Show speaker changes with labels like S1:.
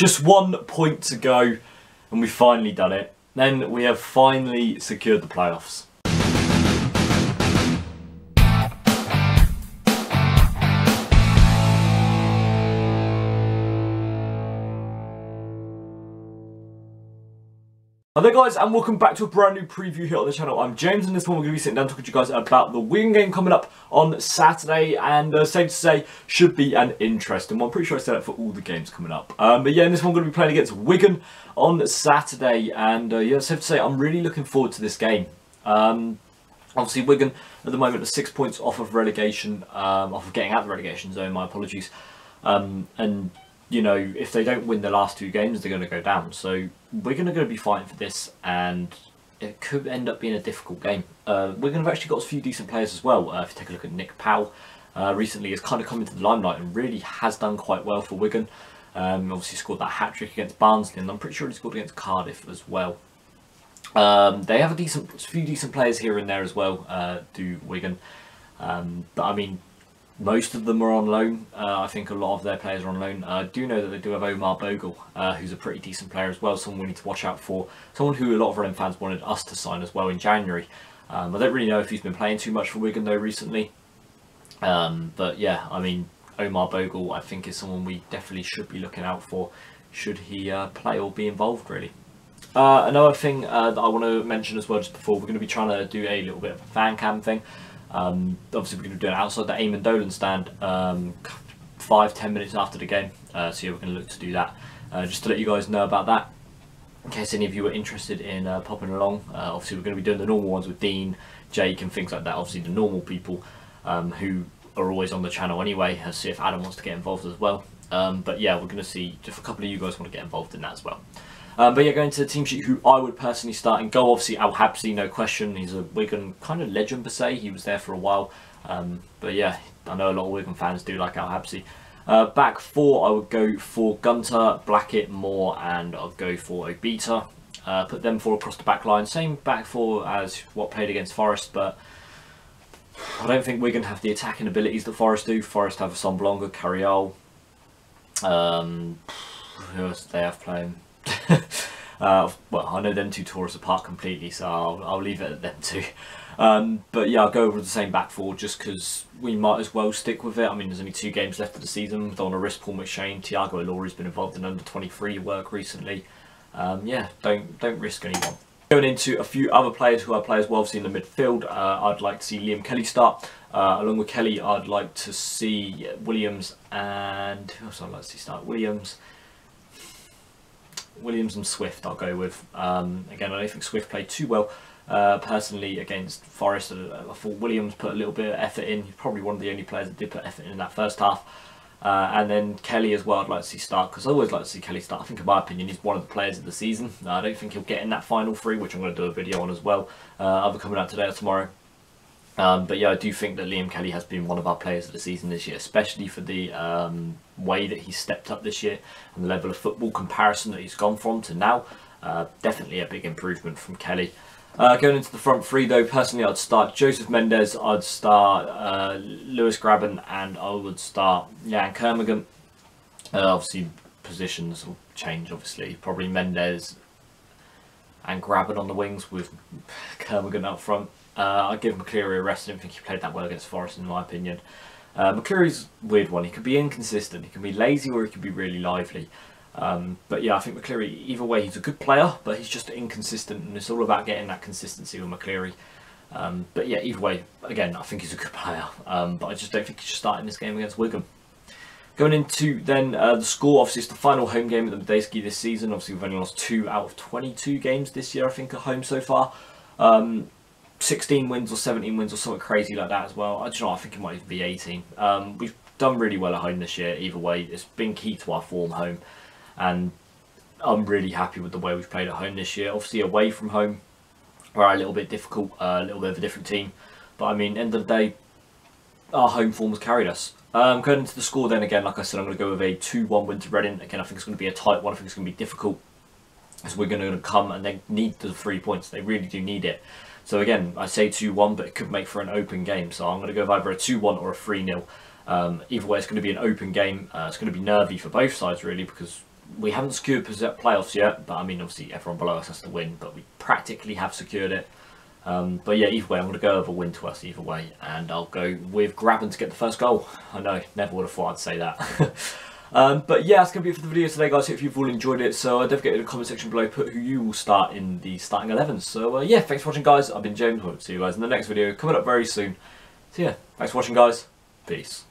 S1: Just 1 point to go and we've finally done it. Then we have finally secured the playoffs. Hi there guys, and welcome back to a brand new preview here on the channel. I'm James, and this one we're going to be sitting down talking to you guys about the Wigan game coming up on Saturday, and safe to say should be an interesting one. I'm pretty sure I said that for all the games coming up. But yeah, in this one we're going to be playing against Wigan on Saturday, and yeah, safe to say I'm really looking forward to this game. Obviously Wigan at the moment are 6 points off of relegation, off of getting out of the relegation zone, my apologies. And you know, if they don't win the last 2 games, they're going to go down. So we're going to be fighting for this, and it could end up being a difficult game. Wigan have actually got a few decent players as well. If you take a look at Nick Powell, recently has kind of come into the limelight and really has done quite well for Wigan. Obviously scored that hat-trick against Barnsley, and I'm pretty sure he scored against Cardiff as well. They have a few decent players here and there as well, do Wigan. But I mean, most of them are on loan. I think a lot of their players are on loan. I do know that they do have Omar Bogle, who's a pretty decent player as well, someone we need to watch out for. Someone who a lot of our fans wanted us to sign as well in January. I don't really know if he's been playing too much for Wigan though recently. But yeah, I mean, Omar Bogle I think is someone we definitely should be looking out for should he play or be involved really. Another thing that I want to mention as well just before, we're going to be trying to do a little bit of a fan cam thing. Obviously we're going to be doing it outside the Eamon Dolan stand 5-10 minutes after the game, so yeah, we're going to look to do that just to let you guys know about that in case any of you are interested in popping along. Obviously we're going to be doing the normal ones with Dean, Jake and things like that, obviously the normal people who are always on the channel anyway. See if Adam wants to get involved as well, but yeah, we're going to see if a couple of you guys want to get involved in that as well. But yeah, going to the team sheet, who I would personally start in goal, obviously Al Habsi, no question. He's a Wigan kind of legend per se. He was there for a while. But yeah, I know a lot of Wigan fans do like Al Habsi. Back 4, I would go for Gunter, Blackett, Moore, and I'd go for Obita. Put them 4 across the back line. Same back 4 as what played against Forest, but I don't think Wigan have the attacking abilities that Forest do. Forest have Assomblonga, Carriol. Who else do they have playing? Well, I know them 2 tore us apart completely, so I'll leave it at them 2. But yeah, I'll go over the same back 4 just because we might as well stick with it. I mean, there's only 2 games left of the season. Don't want to risk Paul McShane. Thiago Ilori's been involved in under 23 work recently. Yeah, don't risk anyone. Going into a few other players who I play as well, obviously in the midfield, I'd like to see Liam Kelly start. Along with Kelly, I'd like to see Williams, and who else I'd like to see start? Williams and Swift I'll go with. Again, I don't think Swift played too well personally against Forest. I thought Williams put a little bit of effort in. He's probably one of the only players that did put effort in that first half. And then Kelly as well I'd like to see start, because I always like to see Kelly start. I think in my opinion he's one of the players of the season. I don't think he'll get in that final 3, which I'm going to do a video on as well, either coming out today or tomorrow. But yeah, I do think that Liam Kelly has been one of our players of the season this year, especially for the way that he's stepped up this year and the level of football comparison that he's gone from to now. Definitely a big improvement from Kelly. Going into the front 3 though, personally I'd start Joseph Mendes, I'd start Lewis Graben, and I would start Jan Kermigan. Obviously positions will change, obviously probably Mendes and Graben on the wings with Kermigan up front. I'd give McCleary a rest. I don't think he played that well against Forest in my opinion. McCleary's a weird one. He could be inconsistent, he can be lazy, or he could be really lively. But yeah, I think McCleary, either way, he's a good player, but he's just inconsistent, and it's all about getting that consistency with McCleary. But yeah, either way, again, I think he's a good player, but I just don't think he should start in this game against Wigan. Going into then the score, obviously it's the final home game at the Medeski this season. Obviously we've only lost 2 out of 22 games this year, I think, at home so far. 16 wins or 17 wins or something crazy like that as well. I don't know, I think it might even be 18. We've done really well at home this year, either way. It's been key to our form home, and I'm really happy with the way we've played at home this year. Obviously away from home we're a little bit difficult, a little bit of a different team, but I mean, end of the day, our home form has carried us. Going into the score then, again, like I said, I'm going to go with a 2-1 win to Reading. Again, I think it's going to be a tight one. I think it's going to be difficult, as we're going to come and they need the 3 points. They really do need it. So again, I say 2-1, but it could make for an open game. So I'm going to go with either a 2-1 or a 3-0. Either way, it's going to be an open game. It's going to be nervy for both sides, really, because we haven't secured playoffs yet, but I mean, obviously everyone below us has to win, but we practically have secured it. But yeah, either way, I'm going to go over win to us either way, and I'll go with Graben to get the first goal. I know, never would have thought I'd say that. But yeah, that's going to be it for the video today, guys. Hope you've all enjoyed it. So don't forget in the comment section below, put who you will start in the starting 11s. So yeah, thanks for watching, guys. I've been James. Hope to see you guys in the next video coming up very soon. So yeah, thanks for watching, guys. Peace.